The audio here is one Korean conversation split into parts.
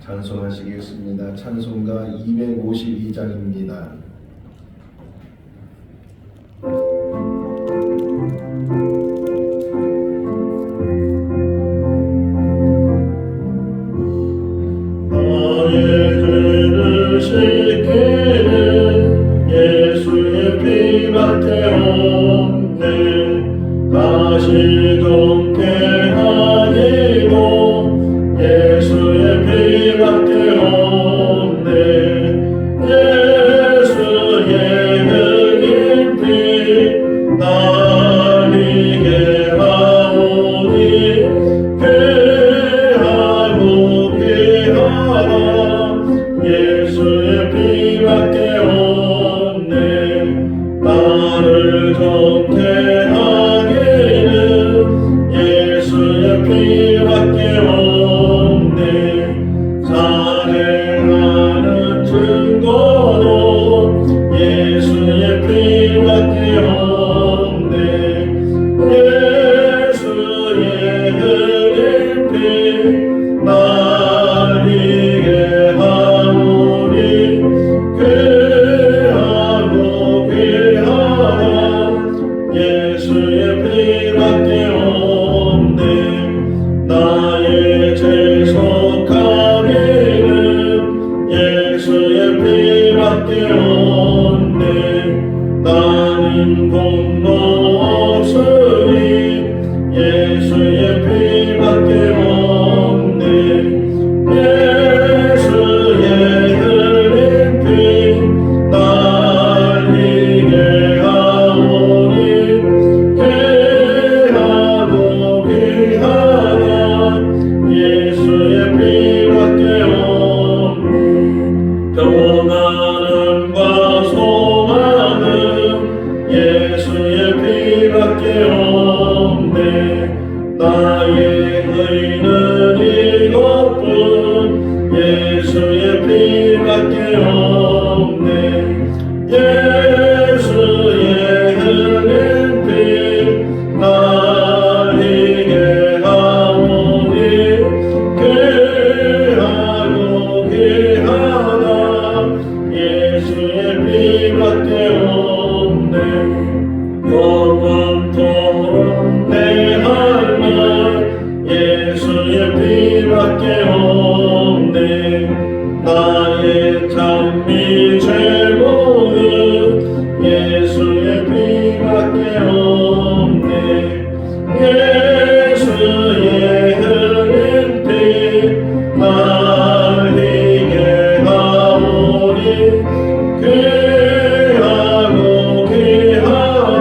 찬송하시겠습니다. 찬송가 252장입니다. 나의 죄를 씻기는 예수의 피밖에 없네. 다시 정케 하리도 예수의 피밖에 없네. 예수의 흘린 피 날 이게 하오니 귀하고 귀하다. 예수의 피밖에 없네. 나를 정케 하기는 예수의 피밖에 없네. 사랑하는 증거도 예수의 피밖에 없네. 예수의 흘린 피 날 이게 하오니 귀하고 귀하다. 예수의 피밖에 없네. 나의 죄 속하기는 예수의 피밖에 없네. 나는 공로 없으니 예수의 피밖에 없네. 예수의 흘린 피 날 이게 하오니 귀하고 귀하다. 예수의 피밖에 없네. 평안함과 소망은 예수의 피밖에 없네. 나의 의는 이것뿐 예수의 피밖에 없네. 예수의 흘린 피 날 이게 하오니 귀하고 귀하다. 예수의 피밖에 없네. 영원토록 내 할말 예수의 피밖에 없네. 나의 찬미 제목은 예수의 피밖에 없네. 예수의 흘린 피 날 이게 하오니 귀하고 귀하다.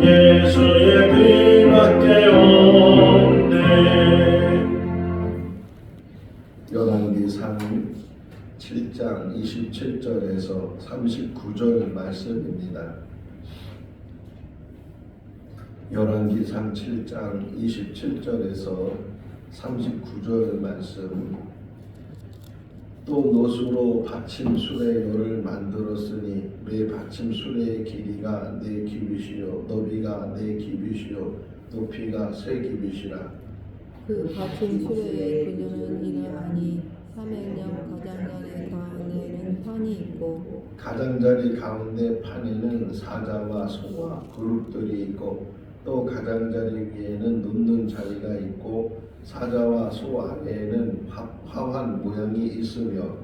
예수의 피밖에 없네. 열왕기상 7장 27절에서 39절 말씀입니다. 열왕기상 7장 27절에서 39절 말씀. 또 노수로 받침수레 요를 만들었으니 매 받침수레의 길이가 4규빗이요 너비가 4규빗이요 높이가 3규빗이라. 그 받침수레의 그녀는 이러하니 사명령 가장자리 가운데는 판이 있고 가장자리 가운데 판에는 사자와 소와 그룹들이 있고 또 가장자리 위에는 눕는 자리가 있고 사자와 소 아래에는 화환 모양이 있으며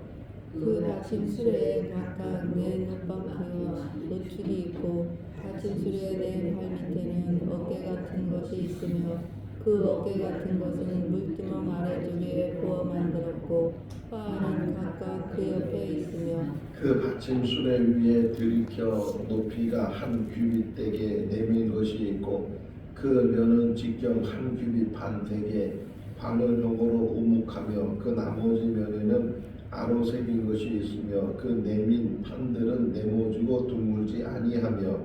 그 받침수레에 각각 4눈바퀴와 노출이 있고 받침수레의 4팔 밑에는 어깨 같은 것이 있으며 그 어깨 같은 것은 물두멍 아래쪽에 부어 만들었고 화환은 각각 그 옆에 있으며 그 받침수레 위에 들이켜 높이가 1규빗 되게 내민 것이 있고 그 면은 직경 1규빗 반 되게 바늘형으로 우묵하며 그 나머지 면에는 아로새긴 것이 있으며 그 내민 판들은 네모지고 둥글지 아니하며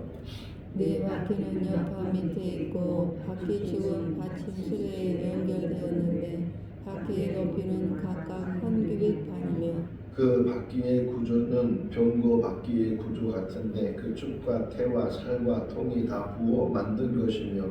4바퀴는 여파 밑에 있고 바퀴축은 받침수레에 연결되었는데 바퀴의 높이는 각각 1규빗 반이며 그 바퀴의 구조는 병거 바퀴의 구조 같은데 그 축과 태와 살과 통이 다 부어 만든 것이며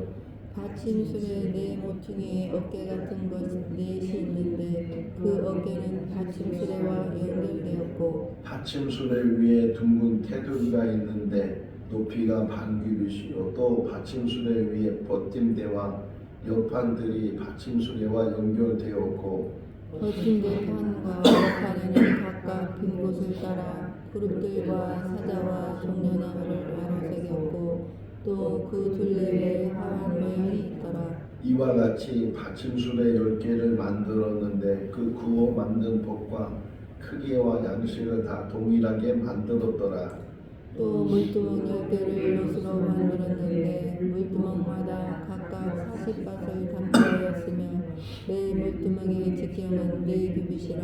받침술에 네 모퉁이에 어깨 같은 것 넷이 있는데 그 그 어깨는 받침수레와 연결되었고 받침수레 위에 둥근 테두리가 있는데 높이가 반규빗이요 또 받침수레 위에 버팀대와 옆판들이 받침수레와 연결되었고 버팀대 판과 옆판에는 각각 빈 곳을 따라 그룹들과 사자와 종려나무를 아로새겼고 또 그 둘레에 화환 모양이 있더라. 이와 같이 받침수레 10개를 만들었는데 그 구워 만든 법과 크기와 양식을 다 동일하게 만들었더라. 또 물두멍 10개를 롯으로 만들었는데 물두멍마다 각각 40밭을 담보하였으며 매 물두멍의 직경은 4규빗이라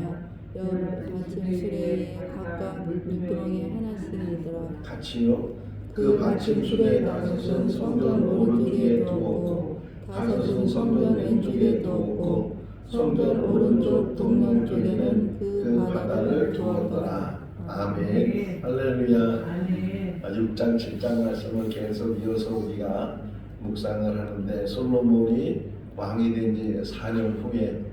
옆 받침수레에 각각 물두멍에 하나씩이더라. 같이요. 그 받침수레 5은 성전 오른쪽에 두었고 5은 성전 왼쪽에 두었고 성전 오른쪽 동남쪽에는 그 바다를 두었더라. 아멘. 할렐루야. 6장 7장 말씀을 계속 이어서 우리가 묵상을 하는데 솔로몬이 왕이 된 지 4년 후에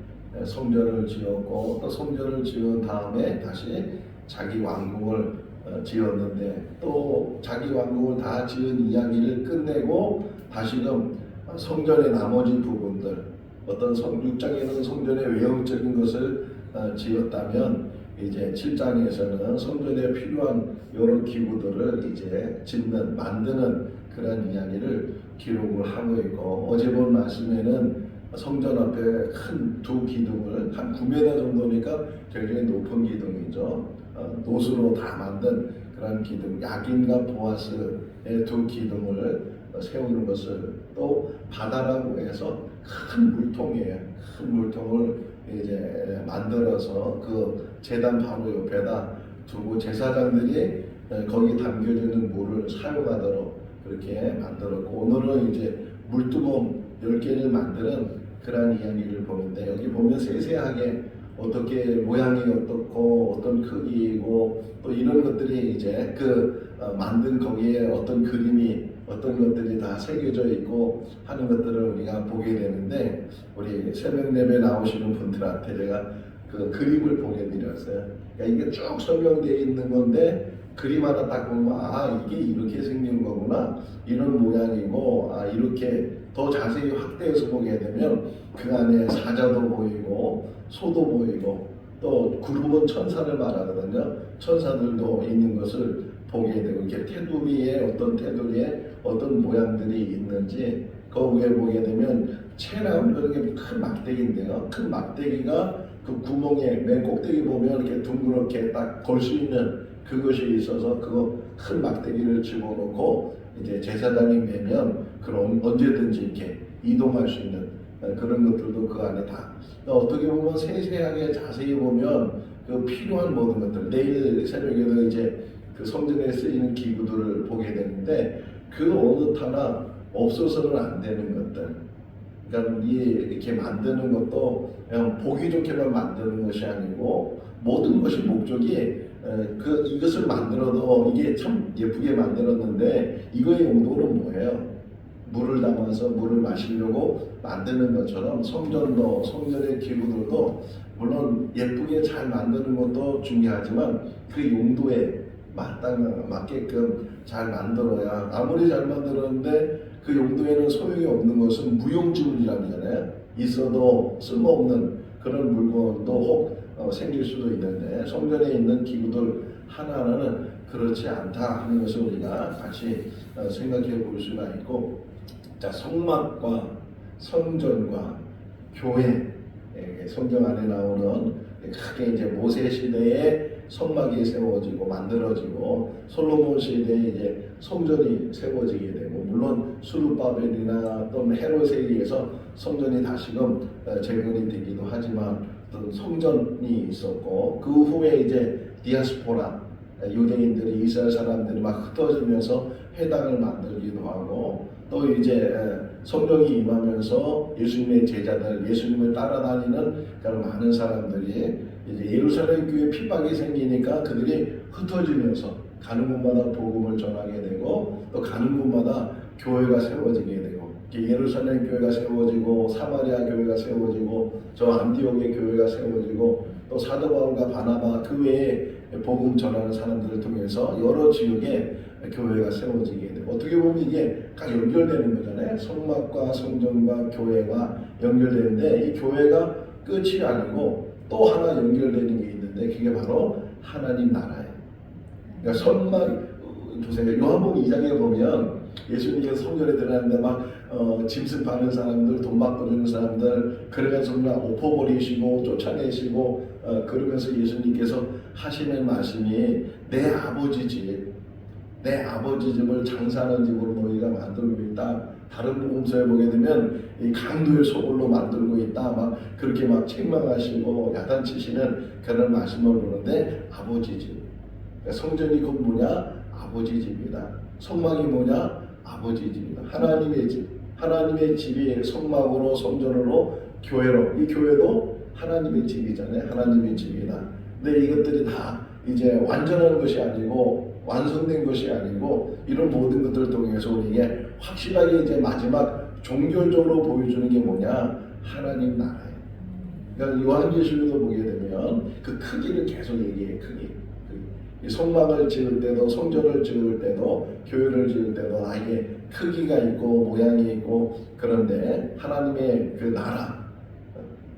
성전을 지었고 또 성전을 지은 다음에 다시 자기 왕국을 지었는데 또 자기 왕국을 다 지은 이야기를 끝내고 다시금 성전의 나머지 부분들 어떤 6장에는 성전의 외형적인 것을 지었다면 이제 7장에서는 성전에 필요한 여러 기구들을 이제 짓는 만드는 그런 이야기를 기록을 하고 있고 어제 본 말씀에는 성전 앞에 큰 두 기둥을 한 9m 정도니까 굉장히 높은 기둥이죠. 노수로 다 만든 그런 기둥, 야긴과 보아스의 두 기둥을 세우는 것을 또 바다라고 해서 큰 물통이에요. 큰 물통을 이제 만들어서 그 제단 바로 옆에다 두고 제사장들이 거기 담겨지는 물을 사용하도록 그렇게 만들었고 오늘은 이제 물두멍 10개를 만드는 그런 이야기를 보는데 여기 보면 세세하게 어떻게 모양이 어떻고 어떤 크기이고 또 이런 것들이 이제 그 만든 거기에 어떤 그림이 어떤 것들이 다 새겨져 있고 하는 것들을 우리가 보게 되는데 우리 새벽 예배 나오시는 분들한테 제가 그 그림을 보내드렸어요. 그러니까 이게 쭉 설명되어 있는 건데 그림 하나 딱 보면 아 이게 이렇게 생긴 거구나 이런 모양이고 아 이렇게 더 자세히 확대해서 보게 되면 그 안에 사자도 보이고 소도 보이고 또 그룹은 천사를 말하거든요. 천사들도 있는 것을 보게 되고 이렇게 테두리에 어떤 모양들이 있는지 그 위에 보게 되면 채나무 이렇게 큰 막대기인데요. 큰 막대기가 그 구멍에 맨 꼭대기 보면 이렇게 둥그렇게 딱 걸 수 있는 그것이 있어서 그거 큰 막대기를 집어넣고 이제 제사장이 매면 그런 언제든지 이렇게 이동할 수 있는 그런 것들도 그 안에 다 어떻게 보면 세세하게 자세히 보면 그 필요한 모든 것들 내일 새벽에도 이제 그 성전에 쓰이는 기구들을 보게 되는데 그 어느 하나 없어서는 안 되는 것들 그러니까 이렇게 만드는 것도 그냥 보기 좋게만 만드는 것이 아니고 모든 것이 목적이 이것을 만들어도 이게 참 예쁘게 만들었는데 이거의 용도는 뭐예요? 물을 담아서 물을 마시려고 만드는 것처럼 성전의 기구들도 물론 예쁘게 잘 만드는 것도 중요하지만 그 용도에 맞게끔 잘 만들어야 아무리 잘 만들었는데 그 용도에는 소용이 없는 것은 무용지물이라잖아요. 있어도 쓸모없는 그런 물건도 혹 생길 수도 있는데 성전에 있는 기구들 하나하나는 그렇지 않다 하는 것을 우리가 같이 생각해 볼 수가 있고 자 성막과 성전과 교회 성경 안에 나오는 크게 이제 모세 시대에 성막이 세워지고 만들어지고 솔로몬 시대에 이제 성전이 세워지게 되고 물론 수르바벨이나 또는 헤롯에 의해서 성전이 다시금 재건이 되기도 하지만 어떤 성전이 있었고 그 후에 이제 디아스포라 유대인들이 이스라엘 사람들이 막 흩어지면서 회당을 만들기도 하고 또 이제 성령이 임하면서 예수님의 제자들 예수님을 따라다니는 그런 많은 사람들이 이제 예루살렘 교회 핍박이 생기니까 그들이 흩어지면서 가는 곳마다 복음을 전하게 되고 또 가는 곳마다 교회가 세워지게 되고 예루살렘 교회가 세워지고 사마리아 교회가 세워지고 저 안디옥의 교회가 세워지고 또 사도 바울과 바나바 그 외에 복음 전하는 사람들을 통해서 여러 지역에 교회가 세워지게 돼요. 어떻게 보면 이게 다 연결되는 거잖아요. 성막과 성전과 교회가 연결되는데 이 교회가 끝이 아니고 또 하나 연결되는 게 있는데 그게 바로 하나님 나라예요. 그러니까 성막 보세요. 요한복음 2장에 보면 예수님께서 성전에 들어갔는데 막 짐승 파는 사람들, 돈 바꿔주는 사람들 그래가지고 막 엎어버리시고 쫓아내시고 그러면서 예수님께서 하시는 말씀이 내 아버지 집을 장사하는 집으로 너희가 만들고 있다. 다른 복음서에 보게 되면 이 강도의 소굴로 만들고 있다. 막 그렇게 막 책망하시고 야단치시는 그런 말씀을 보는데 아버지 집. 그러니까 성전이 곧 뭐냐? 아버지 집이다. 성막이 뭐냐? 아버지 집이다. 하나님의 집. 하나님의 집이 성막으로 성전으로 교회로 이 교회도 하나님의 집이잖아요. 하나님의 집이다. 근데 이것들이 다 이제 완전한 것이 아니고 완성된 것이 아니고 이런 모든 것들을 통해서 우리에게 확실하게 이제 마지막 종결적으로 보여주는 게 뭐냐? 하나님 나라예요. 그러니까 요한계시록도 보게 되면 그 크기를 계속 얘기해요. 크기. 이 성막을 지을 때도 성전을 지을 때도 교회를 지을 때도 아예 크기가 있고 모양이 있고 그런데 하나님의 그 나라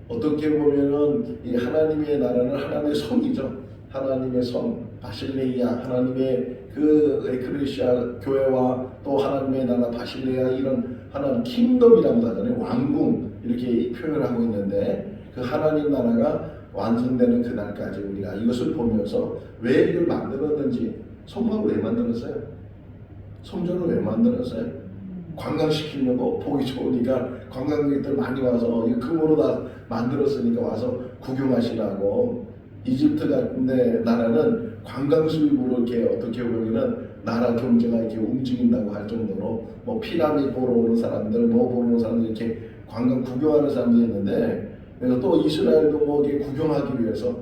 어떻게 보면은 이 하나님의 나라는 하나님의 성이죠. 하나님의 성 바실레이아 하나님의 그 에크레시아 교회와 또 하나님의 나라 바실레이아 이런 하나님 킹덤이라고 하잖아요. 왕궁 이렇게 표현하고 있는데 그 하나님 나라가 완성되는 그날까지 우리가 이것을 보면서 왜 이걸 만들었는지 성막을 왜 만들었어요? 성전을 왜 만들었어요? 관광시키려고 보기 좋으니까 관광객들 많이 와서 이 금으로 다 만들었으니까 와서 구경하시라고. 이집트 같은데 나라는 관광 수입으로 이렇게 어떻게 보면은 나라 경제가 이렇게 움직인다고 할 정도로 뭐 피라미드 보러 오는 사람들 뭐 보러 오는 사람들 이렇게 관광 구경하는 사람들이 있는데 그래서 또 이스라엘도 뭐 이렇게 구경하기 위해서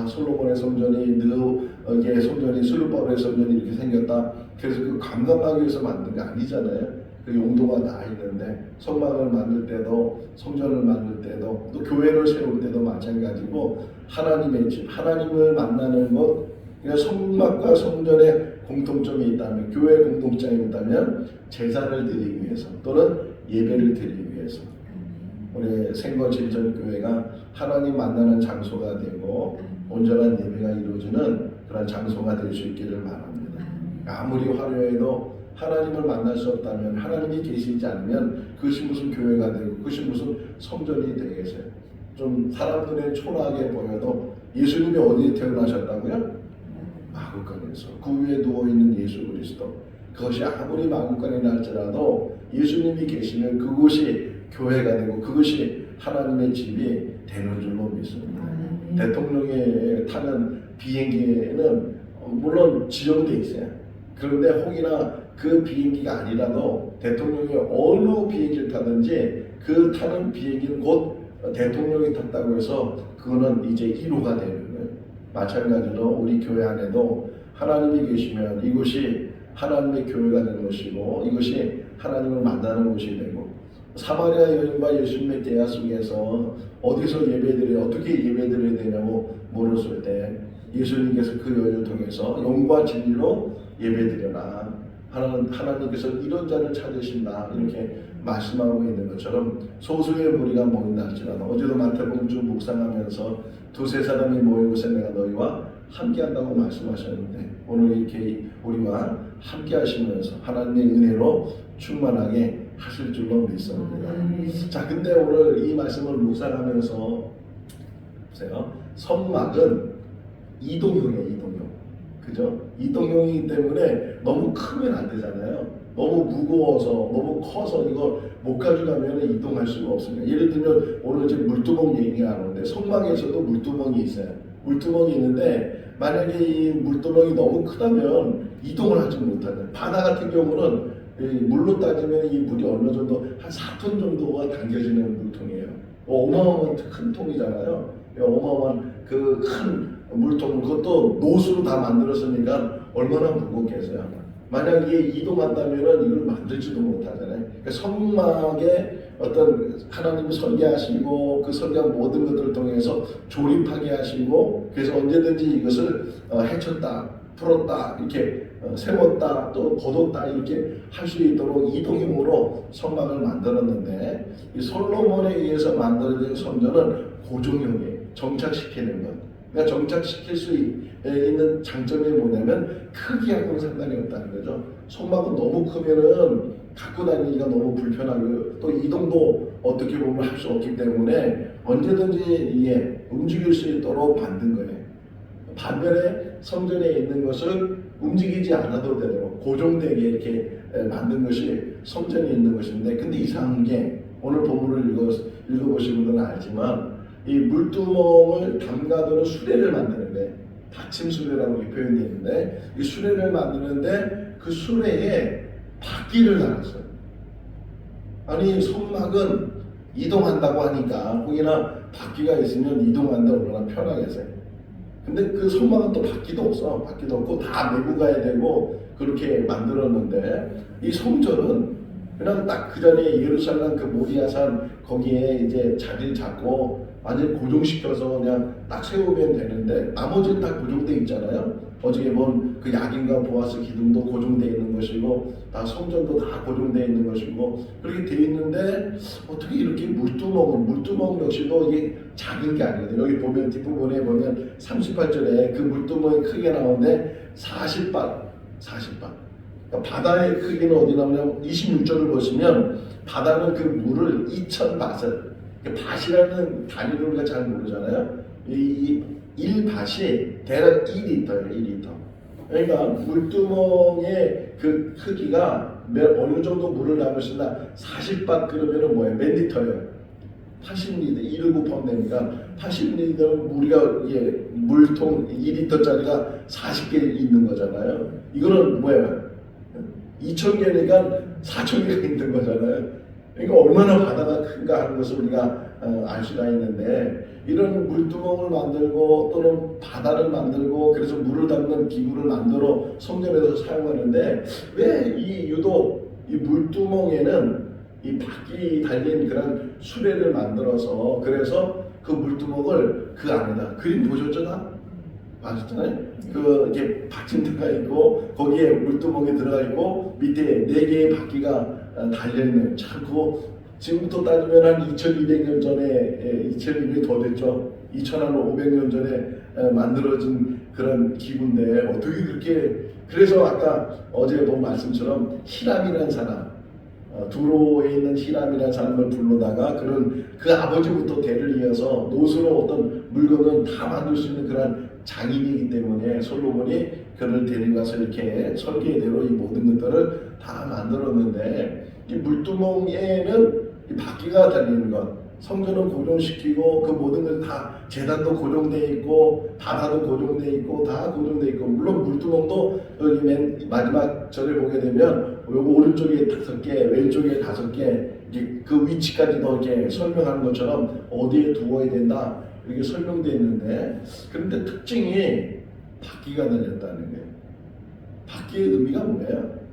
솔로몬의 성전이 이게 성전이 슬루바벨의 성전이 이렇게 생겼다. 그래서 그 관광하기 위해서 만든 게 아니잖아요. 그 용도가 다 있는데 성막을 만들 때도 성전을 만들 때도 또 교회를 세울 때도 마찬가지고 하나님의 집, 하나님을 만나는 것 그러니까 성막과 성전에 공통점이 있다면 교회의 공통점이 있다면 제사를 드리기 위해서 또는 예배를 드리기 위해서 우리 생거질전교회가 하나님 만나는 장소가 되고 온전한 예배가 이루어지는 그런 장소가 될 수 있기를 바랍니다. 아무리 화려해도 하나님을 만날 수 없다면 하나님이 계시지 않으면 그것이 무슨 교회가 되고 그것이 무슨 성전이 되겠어요. 좀 사람들의 초라하게 보여도 예수님이 어디에 태어나셨다고요? 마구간에서 그 위에 누워있는 예수 그리스도 그것이 아무리 마구간에 날지라도 예수님이 계시면 그곳이 교회가 되고 그것이 하나님의 집이 되는 줄로 믿습니다. 대통령이 타는 비행기에는 물론 지정돼 있어요. 그런데 혹이나 그 비행기가 아니라도 대통령이 어느 비행기를 타든지 그 타는 비행기는 곧 대통령이 탔다고 해서 그거는 이제 1호가 되는 거예요. 마찬가지로 우리 교회 안에도 하나님이 계시면 이곳이 하나님의 교회가 되는 것이고 이것이 하나님을 만나는 곳이 되고 사마리아 여인과 예수님의 대화 속에서 어디서 예배드려야 어떻게 예배드려야 되냐고 물었을 때 예수님께서 그 여인을 통해서 영과 진리로 예배드려라. 하나님께서 이런 자를 찾으신다 이렇게 말씀하고 있는 것처럼 소수의 무리가 모인다 할지라도 어제도 마태복음 쭉 묵상하면서 두세 사람이 모인 곳에 내가 너희와 함께한다고 말씀하셨는데 오늘 이렇게 우리와 함께 하시면서 하나님의 은혜로 충만하게 하실 줄로 믿습니다. 자, 근데 오늘 이 말씀을 묵상하면서 보세요. 성막은 이동형이에요. 이동형. 그죠? 이동형이기 때문에 너무 크면 안 되잖아요. 너무 무거워서 너무 커서 이거 못 가져가면 이동할 수가 없습니다. 예를 들면 오늘 지금 물두멍 얘기하는데 성막에서도 물두멍이 있어요. 물두멍이 있는데 만약에 이 물두멍이 너무 크다면 이동을 하지 못하는 바다 같은 경우는 물로 따지면 이 물이 어느 정도 한 4톤 정도가 당겨지는 물통이에요. 어마어마한 큰 통이잖아요. 어마어마한 그 큰 물통 그것도 노수로 다 만들었으니까 얼마나 무겁겠어요. 만약 이게 이동한다면은 이걸 만들지도 못하잖아요. 그러니까 성막에 어떤 하나님이 설계하시고 그 설계한 모든 것들을 통해서 조립하게 하시고 그래서 언제든지 이것을 해쳤다, 풀었다, 이렇게 세웠다, 또 거뒀다 이렇게 할 수 있도록 이동형으로 성막을 만들었는데 이 솔로몬에 의해서 만들어진 성전은 고정형이에요. 정착시키는 것. 그러니까 정착시킬 수 있는 장점이 뭐냐면 크기하고는 상관이 없다는 거죠. 성막은 너무 크면은 갖고 다니기가 너무 불편하고 또 이동도 어떻게 보면 할 수 없기 때문에 언제든지 이게 움직일 수 있도록 만든 거예요. 반면에 성전에 있는 것을 움직이지 않아도 되도록 고정되게 이렇게 만든 것이 성전에 있는 것인데, 근데 이상한 게 오늘 본문을 읽어보신 분들은 알지만 이 물두멍을 담가두는 수레를 만드는데, 받침 수레라고 표현되어 있는데 이 수레를 만드는데 그 수레에 바퀴를 달았어요. 아니 성막은 이동한다고 하니까 혹이나 바퀴가 있으면 이동하는데 얼마나 편하겠어요. 근데 그 성막은 또 바퀴도 없어. 바퀴도 없고 다 메고 가야 되고 그렇게 만들었는데 이 성전은 그냥 딱 그 전에 예루살렘 그 모리아산 거기에 이제 자리를 잡고 완전히 고정시켜서 그냥 딱 세우면 되는데 나머지는 다 고정돼 있잖아요. 어저께 본 그 야긴과 보아스 기둥도 고정돼 있는 것이고 다 성전도 다 고정돼 있는 것이고 그렇게 돼 있는데 어떻게 이렇게 물두멍 역시도 이게 작은 게 아니거든요. 여기 보면 뒷부분에 보면 38절에 그 물두멍이 크게 나오는데 40밭. 그러니까 바다의 크기는 어디 나오냐면 26절을 보시면 바다는 그 물을 2000밭을, 밭이라는 단위를 우리가 잘 모르잖아요. 이 1밭이 대략 2리터예요. 2리터. 그러니까 물두멍의 그 크기가 어느 정도 물을 담을 수 있나 40밭 그러면은 뭐예요? 몇 리터예요? 80리터, 1을 곱하면 되니까 80리터는 우리가 이게 물통 2리터짜리가 40개 있는 거잖아요. 이거는 뭐예요? 2000개니까 4000개가 있는 거잖아요. 그러니까 얼마나 바다가 큰가 하는 것을 우리가 알 수가 있는데, 이런 물두멍을 만들고 또는 바다를 만들고 그래서 물을 담는 기구를 만들어 성전에서 사용하는데 왜 이 유독 이 물두멍에는 이 바퀴 달린 그런 수레를 만들어서 그래서 그 물두멍을 그 안에다 그림 보셨죠? 다? 맞았잖아요. 그 이렇게 받침대가 있고 거기에 물두멍이 들어가 있고 밑에 4개의 바퀴가 달려 있는, 참 그거 지금부터 따지면 한 2200년 전에 2200이 더 됐죠. 2500년 전에 만들어진 그런 기구인데 어떻게 그렇게, 그래서 아까 어제 본 말씀처럼 히람이라는 사람, 두로에 있는 히람이라는 사람을 불러다가 그런 그 아버지부터 대를 이어서 노수로 어떤 물건은 다 만들 수 있는 그런 장인이기 때문에 솔로몬이 그를 데려가서 이렇게 설계대로 이 모든 것들을 다 만들었는데, 이 물두멍에는 이 바퀴가 달리는 것, 성전은 고정시키고 그 모든 것 다 제단도 고정돼 있고 바다도 고정돼 있고 다 고정돼 있고, 물론 물두멍도 여기 맨 마지막 절에 보게 되면 요거 오른쪽에 5개, 왼쪽에 5개, 그 위치까지도 이렇게 설명하는 것처럼 어디에 두어야 된다 이렇게 설명되어 있는데, 그런데 특징이 바퀴가 달렸다는 거예요. 바퀴의 의미가 뭐예요?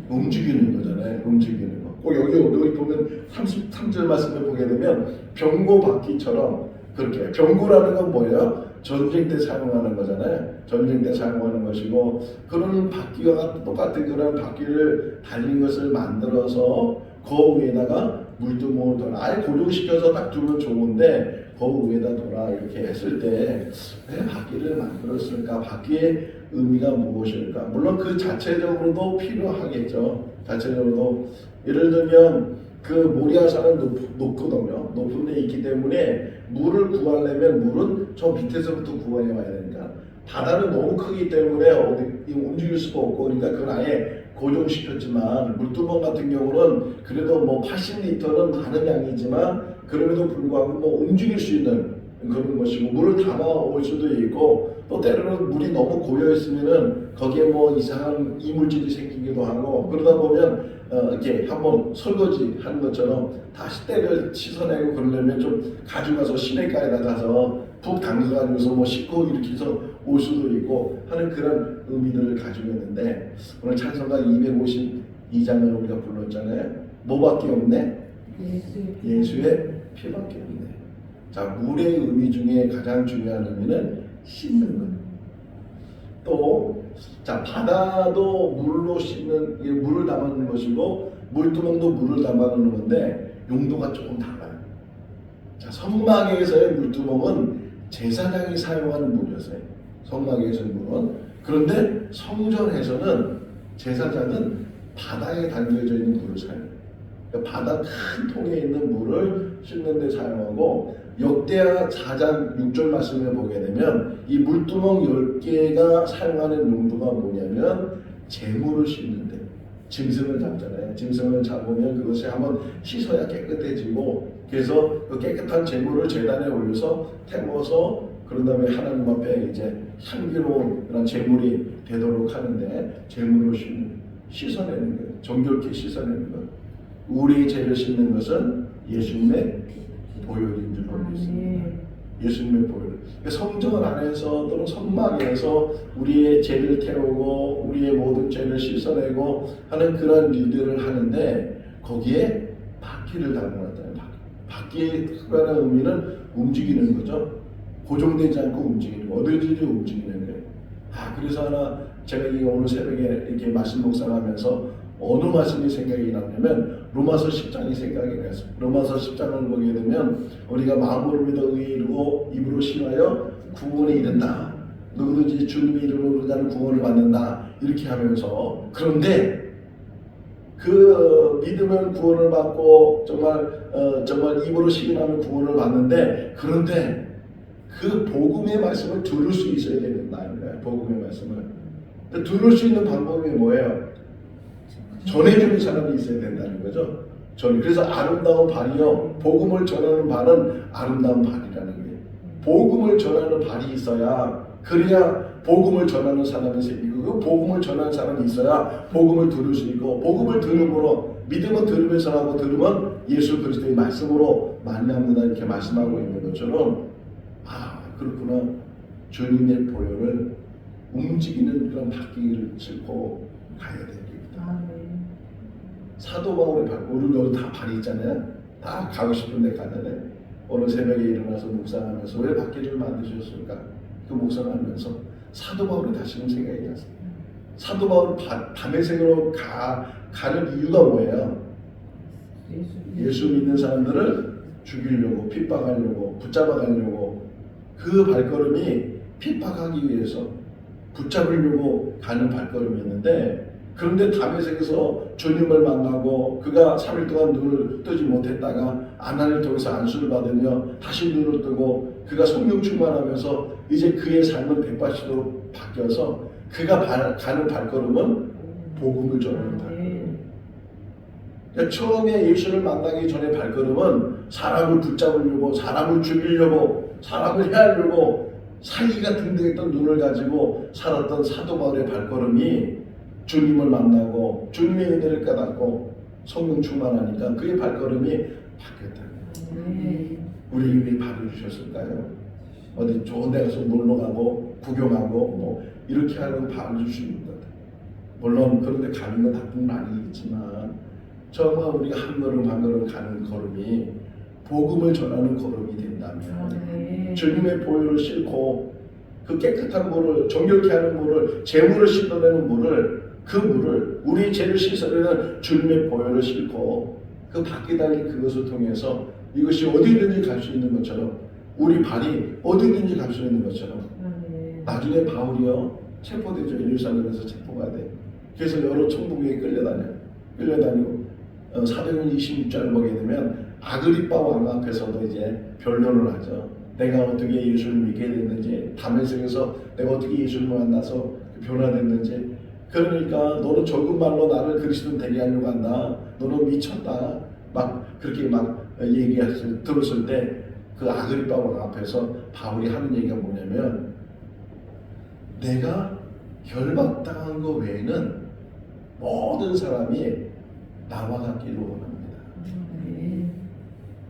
움직이는 거잖아요. 움직이는 거. 꼭 여기 보면 33절 말씀을 보게 되면 병고 바퀴처럼 그렇게, 병고라는 건 뭐예요? 전쟁 때 사용하는 거잖아요. 전쟁 때 사용하는 것이고, 그런 바퀴와 똑같은 그런 바퀴를 달린 것을 만들어서 그 위에다가 물두멍을 돌아, 아예 고정시켜서 딱 두면 좋은데 그 위에다 돌아 이렇게 했을 때 왜 바퀴를 만들었을까? 바퀴의 의미가 무엇일까? 물론 그 자체적으로도 필요하겠죠. 자체적으로도 예를 들면 그 모리아산은 높거든요. 높은 데 있기 때문에 물을 구하려면 물은 저 밑에서부터 구해 와야 되니까, 바다는 너무 크기 때문에 어디 움직일 수가 없고, 그러니까 그건 아예 고정시켰지만 물두멍 같은 경우는 그래도 뭐 80리터는 많은 양이지만 그럼에도 불구하고 뭐 움직일 수 있는 그런 것이고, 물을 담아 올 수도 있고, 또 때로는 물이 너무 고여 있으면은 거기에 뭐 이상한 이물질이 생기기도 하고, 그러다 보면 이렇게 한번 설거지 하는 것처럼 다시 때를 씻어내고 그러려면 좀 가져가서 시내가에다 가서 푹 담가가면서 뭐 씻고 이렇게 해서 올 수도 있고 하는 그런 의미들을 가지고 있는데 오늘 찬송가 252장을 우리가 불렀잖아요. 뭐밖에 없네? 예수의 피밖에 없네. 자, 물의 의미 중에 가장 중요한 의미는 씻는 것. 또, 자, 바다도 물로 씻는, 이게 물을 담아놓는 것이고, 물두멍도 물을 담아놓는 건데, 용도가 조금 달라요. 자, 성막에서의 물두멍은 제사장이 사용하는 물이었어요. 성막에서의 물은. 그런데 성전에서는 제사장은 바다에 담겨져 있는 물을 사용해요. 그러니까 바다 큰 통에 있는 물을 씻는 데 사용하고, 역대하 4장 6절 말씀을 보게 되면 이 물두멍 10개가 사용하는 용도가 뭐냐면 재물을 씻는데, 짐승을 잡잖아요. 짐승을 잡으면 그것이 한번 씻어야 깨끗해지고, 그래서 그 깨끗한 재물을 제단에 올려서 태워서 그런 다음에 하나님 앞에 이제 향기로운 그런 재물이 되도록 하는데, 재물을 씻어내는 거예요. 정결케 씻어내는 거예요. 우리의 죄를 씻는 것은 예수님의 보혈인 줄 알고 있습니다. 예수님의 보혈. 성전 안에서 또는 성막에서 우리의 죄를 태우고 우리의 모든 죄를 씻어내고 하는 그런 일들을 하는데 거기에 바퀴를 달아놨잖아요. 바퀴의 특별한 의미는 움직이는 거죠. 고정되지 않고 움직이는 거, 어디든지 움직이는 거예요. 그래서 하나 제가 이 오늘 새벽에 이렇게 말씀 묵상하면서 어느 말씀이 생각이 나냐면 로마서 10장이 생각이 났어요. 로마서 10장을 보게 되면 우리가 마음으로 믿어 의에 이르고 입으로 신하여 구원에 이른다. 누구든지 주님의 이름으로 그자는 구원을 받는다. 이렇게 하면서 그런데 그 믿으면 구원을 받고 정말 입으로 시인하면 구원을 받는데 그런데 그 복음의 말씀을 들을 수 있어야 된다는 거예요. 복음의 말씀을 들을 수 있는 방법이 뭐예요? 전해주는 사람이 있어야 된다는 거죠. 그래서 아름다운 발이요. 복음을 전하는 발은 아름다운 발이라는 거예요. 복음을 전하는 발이 있어야 그래야 복음을 전하는 사람이 생기고 그 복음을 전하는 사람이 있어야 복음을 들을 수 있고 복음을 들음으로 믿음은 들으면서 하고 들으면 예수 그리스도의 말씀으로 만납니다. 이렇게 말씀하고 있는 것처럼 그렇구나. 주님의 보혈을 움직이는 그런 바퀴를 싣고 가야 됩니다. 사도 바울의 발, 우리 여기 다 발이 있잖아요. 다 가고 싶은 데 가잖아요. 오늘 새벽에 일어나서 묵상하면서 왜 바퀴를 만드셨을까? 그 묵상하면서 사도 바울이 다시금 생각이 났어요. 사도 바울 다메섹으로 가는 이유가 뭐예요? 예수 믿는 사람들을 죽이려고, 핍박하려고, 붙잡아가려고 그 발걸음이 핍박하기 위해서 붙잡으려고 가는 발걸음이었는데 그런데 다메섹에서 주님을 만나고 그가 3일 동안 눈을 뜨지 못했다가 아나니를 통해서 안수를 받으며 다시 눈을 뜨고 그가 성령 충만하면서 이제 그의 삶은 180도로 바뀌어서 그가 가는 발걸음은 복음을 전하는 발걸음. 그러니까 처음에 예수를 만나기 전에 발걸음은 사람을 붙잡으려고 사람을 죽이려고 사람을 해하려고 사기가 등등했던 눈을 가지고 살았던 사도 바울의 발걸음이 주님을 만나고 주님의 은혜를 깨닫고 성령 충만하니까 그의 발걸음이 바뀌었다. 우리 왜 발을 주셨을까요? 어디 좋은 데 가서 놀러 가고 구경하고 뭐 이렇게 하려고 발을 주시는 것 같아요. 물론 그런 데 가는 건 나쁜 건 아니겠지만 정말 우리가 한 걸음 한 걸음 가는 걸음이 복음을 전하는 걸음이 된다면 주님의 보혈을 싣고 그 깨끗한 물을 정결케 하는 물을 재물을 씻어내는 물을 그 물을 우리 죄를 씻어내는 주님의 보혈을 싣고 그 바퀴 달린 그것을 통해서 이것이 어디든지 갈 수 있는 것처럼 우리 발이 어디든지 갈 수 있는 것처럼 나중에 바울이요 체포되죠. 예루살렘에서 체포가 돼. 그래서 여러 천국에 끌려다니고 사도행전 26장을 보게 되면 아그리빠 왕 앞에서도 이제 변론을 하죠. 내가 어떻게 예수를 믿게 됐는지 다메섹에서 내가 어떻게 예수를 만나서 변화됐는지 그러니까 너는 적은 말로 나를 그리스도 되게 하려고 한다. 너는 미쳤다. 막 그렇게 막 들었을 때 그 아그리빠 왕 앞에서 바울이 하는 얘기가 뭐냐면 내가 결박당한 거 외에는 모든 사람이 나와 같기를 원합니다.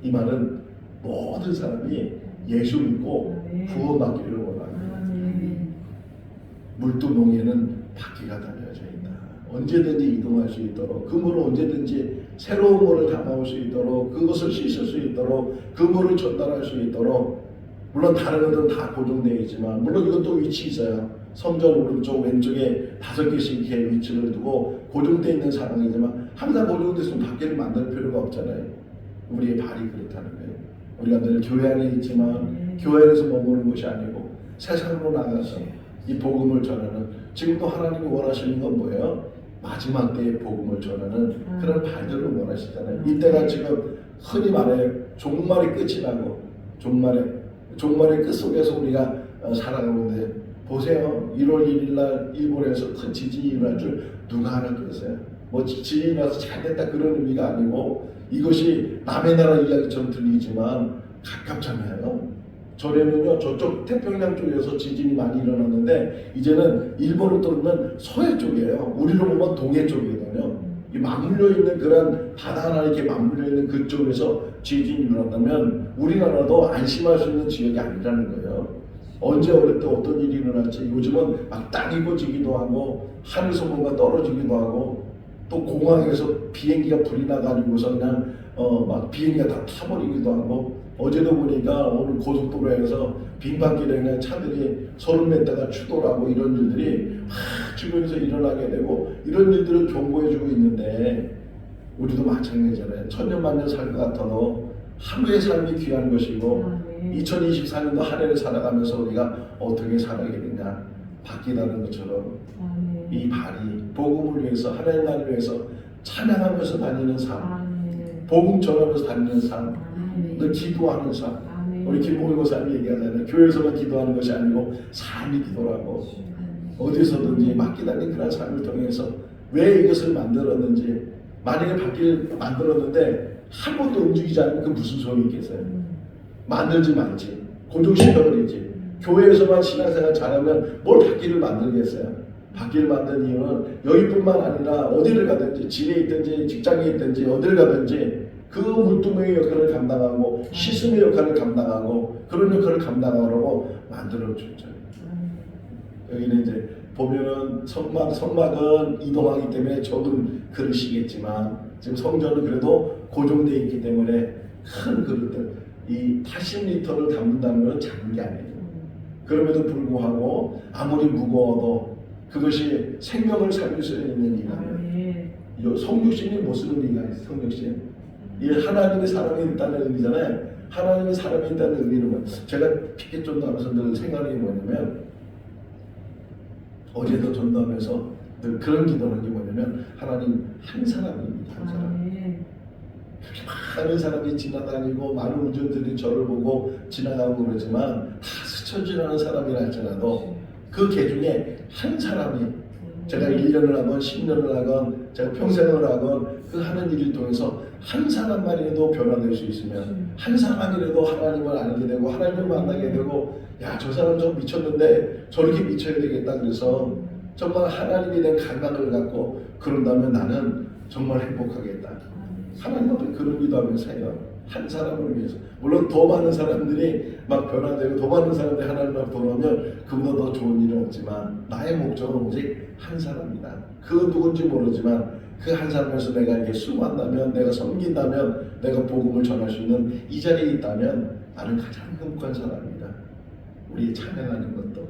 이 말은 모든 사람이 예수 믿고 구원받기를 원합니다. 아멘. 물두멍에는 바퀴가 달려져 있다. 언제든지 이동할 수 있도록 그 물을 언제든지 새로운 물을 담아올 수 있도록 그것을 씻을 수 있도록 그 물을 전달할 수 있도록 물론 다른 것들은 다 고정되어 있지만 물론 이것도 위치 있어요. 성전 오른쪽 왼쪽에 5개씩 이렇게 위치를 두고 고정되어 있는 상황이지만 항상 고정됐으면 바퀴를 만들 필요가 없잖아요. 우리의 발이 그렇다는 거예요. 우리가 늘 교회 안에 있지만 교회 안에서 머무는 것이 아니고 세상으로 나가서 이 복음을 전하는 지금도 하나님이 원하시는 건 뭐예요? 마지막 때의 복음을 전하는 그런 발들을 원하시잖아요. 이때가 지금 흔히 말해 종말의 끝이 나고 종말의 끝 속에서 우리가 살아가는데 보세요. 1월 1일 날 일본에서 큰 지진이 일어날 줄 누가 알았겠어요? 뭐 지진이 나서 잘 됐다 그런 의미가 아니고 이것이 남의 나라 이야기처럼 들리지만 가깝잖아요. 전에는요 저쪽 태평양 쪽에서 지진이 많이 일어났는데 이제는 일본으로 떨어지면 서해 쪽이에요. 우리로 보면 동해 쪽이거든요. 이 맞물려 있는 그런 바다 하나 이렇게 맞물려 있는 그쪽에서 지진이 일어났다면 우리나라도 안심할 수 있는 지역이 아니라는 거예요. 언제 어릴 때 어떤 일이 일어날지 요즘은 막 땅이 꺼지기도 하고 하늘에서 뭔가 떨어지기도 하고 또 공항에서 비행기가 불이 나가지고서 그냥 막 비행기가 다 타버리기도 하고 어제도 보니까 오늘 고속도로에서 빙판길에 그냥 차들이 30몇 대가 추돌하고 이런 일들이 주변에서 일어나게 되고 이런 일들을 경고해주고 있는데 우리도 마찬가지잖아요. 천년만년 살 것 같아도 하루의 삶이 귀한 것이고 2024년도 한 해를 살아가면서 우리가 어떻게 살아가겠느냐 바뀌다는 것처럼 이 발이 복음을 위해서 하나님 나라를 위해서 찬양하면서 다니는 삶 복음 전하면서 다니는 삶 늘 기도하는 삶 우리 김봉일 목사님이 얘기하잖아요. 교회에서만 기도하는 것이 아니고 삶이 기도라고 어디서든지 맡기다닌 그런 삶을 통해서 왜 이것을 만들었는지 만약에 바퀴를 만들었는데 한 번도 움직이지 않으면 그 무슨 소용이 있겠어요. 만들지 말지 고정시켜버리지 교회에서만 신앙생활 잘하면 뭘 바퀴를 만들겠어요. 바퀴를 만든 이유는 여기뿐만 아니라 어디를 가든지 집에 있든지 직장에 있든지 어디를 가든지 그 물두멍의 역할을 감당하고 씻음의 역할을 감당하고 그런 역할을 감당하라고 만들어줬죠. 여기는 이제 보면은 성막은 이동하기 때문에 적은 그릇이겠지만 지금 성전은 그래도 고정되어 있기 때문에 큰 그릇들 이 80리터를 담는다는 것은 작은 게 아니에요. 그럼에도 불구하고 아무리 무거워도 그것이 생명을 살릴 수 있는 일이에요. 성육신이 무슨 의미가 있어요? 성육신 이 하나님의 사람이 있다는 의미잖아요. 하나님의 사람이 있다는 의미는 제가 피켓 전도하면서 늘 생각이 뭐냐면 어제도 전도하면서 늘 그런 기도하는 게 뭐냐면 하나님 한 사람입니다. 한 사람. 그렇게 많은 사람이 지나다니고 많은 운전들이 저를 보고 지나가고 그러지만 다 스쳐 지나는 사람이라 할지라도 그 개 중에 한 사람이 제가 1년을 하건 10년을 하건 제가 평생을 하건 그 하는 일을 통해서 한 사람만이라도 변화될 수 있으면 한 사람이라도 하나님을 알게 되고 하나님을 만나게 되고 야 저 사람 좀 미쳤는데 저렇게 미쳐야 되겠다 그래서 정말 하나님에 대한 감각을 갖고 그런다면 나는 정말 행복하겠다. 하나님 앞에 그런 기도하면서 해요. 한 사람을 위해서. 물론 더 많은 사람들이 막 변화되고 더 많은 사람들이 하나님 앞에 돌아오면 그보다 더 좋은 일은 없지만 나의 목적은 오직 한 사람이다. 그 누군지 모르지만 그 한 사람에서 내가 이렇게 수고한다면 내가 섬긴다면 내가 복음을 전할 수 있는 이 자리에 있다면 나는 가장 행복한 사람이다. 우리 찬양하는 것도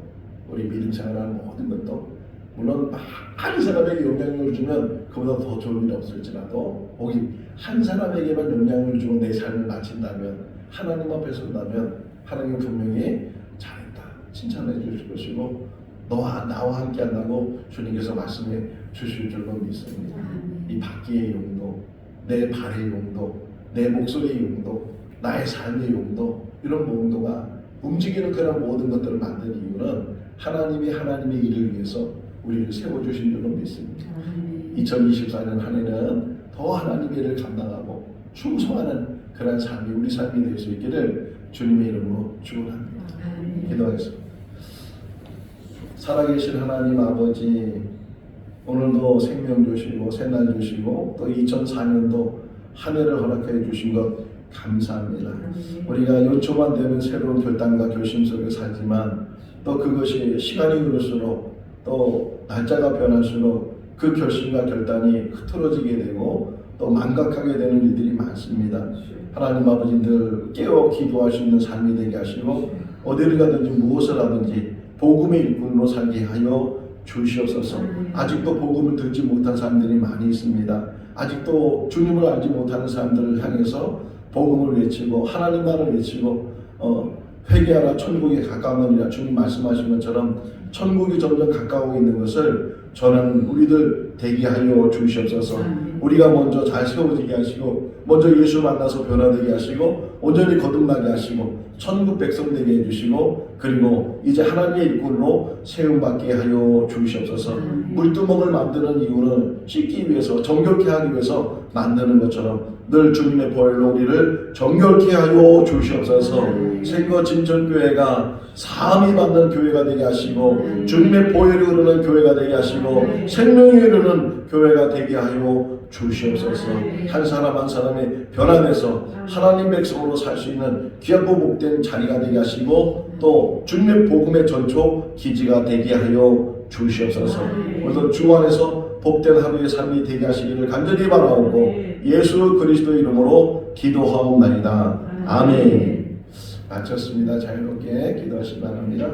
우리 믿음 생활하는 모든 것도 물론 많은 사람에게 영향을 주면 그보다 더 좋은 일이 없을지라도 오직 한 사람에게만 영향을 주고 내 삶을 마친다면 하나님 앞에 선다면 하나님은 분명히 잘했다 칭찬해 주실 것이고 나와 함께 한다고 주님께서 말씀해 주실 줄로 믿습니다. 이 바퀴의 용도, 내 발의 용도, 내 목소리의 용도, 나의 삶의 용도 이런 용도가 움직이는 그런 모든 것들을 만든 이유는 하나님이 하나님의 일을 위해서 우리를 세워주신 줄로 믿습니다. 2024년 한 해는 더 하나님의 일을 감당하고 충성하는 그런 삶이 우리 삶이 될 수 있기를 주님의 이름으로 축원합니다. 기도하겠습니다. 살아계신 하나님 아버지 오늘도 생명 주시고 새날 주시고 또 2004년도 한 해를 허락해 주신 것 감사합니다. 우리가 요초만 되면 새로운 결단과 결심 속에 살지만 또 그것이 시간이 흐를수록 또 날짜가 변할수록 그 결심과 결단이 흐트러지게 되고 또 망각하게 되는 일들이 많습니다. 하나님 아버지 늘 깨어 기도할 수 있는 삶이 되게 하시고 어디를 가든지 무엇을 하든지 복음의 일꾼으로 살게 하여 주시옵소서. 아직도 복음을 듣지 못한 사람들이 많이 있습니다. 아직도 주님을 알지 못하는 사람들을 향해서 복음을 외치고 하나님만을 외치고 회개하라 천국에 가까우느니라 주님 말씀하신 것처럼 천국이 점점 가까우고 있는 것을 저는 우리들 대기하여 주시옵소서. 우리가 먼저 잘 세워지게 하시고 먼저 예수 만나서 변화되게 하시고 온전히 거듭나게 하시고 천국 백성 되게 해주시고 그리고 이제 하나님의 일꾼으로 세움받게 하여 주시옵소서. 물두멍을 만드는 이유는 씻기 위해서 정결케 하기 위해서 만드는 것처럼 늘 주님의 보혈로 우리를 정결케 하여 주시옵소서. 세거 진천교회가 사함이 받는 교회가 되게 하시고 주님의 보혈이 흐르는 교회가 되게 하시고 생명이 흐르는 교회가 되게 하여 주시옵소서. 한 사람 한 사람이 변화돼서 하나님 백성으로 살 수 있는 귀하고 복된 자리가 되게 하시고 또 주님의 복음의 전초 기지가 되게 하여 주시옵소서. 오늘도 주 안에서 복된 하루의 삶이 되게 하시기를 간절히 바라오고 예수 그리스도 이름으로 기도하옵나이다. 아멘. 마쳤습니다. 자유롭게 기도하시기 바랍니다.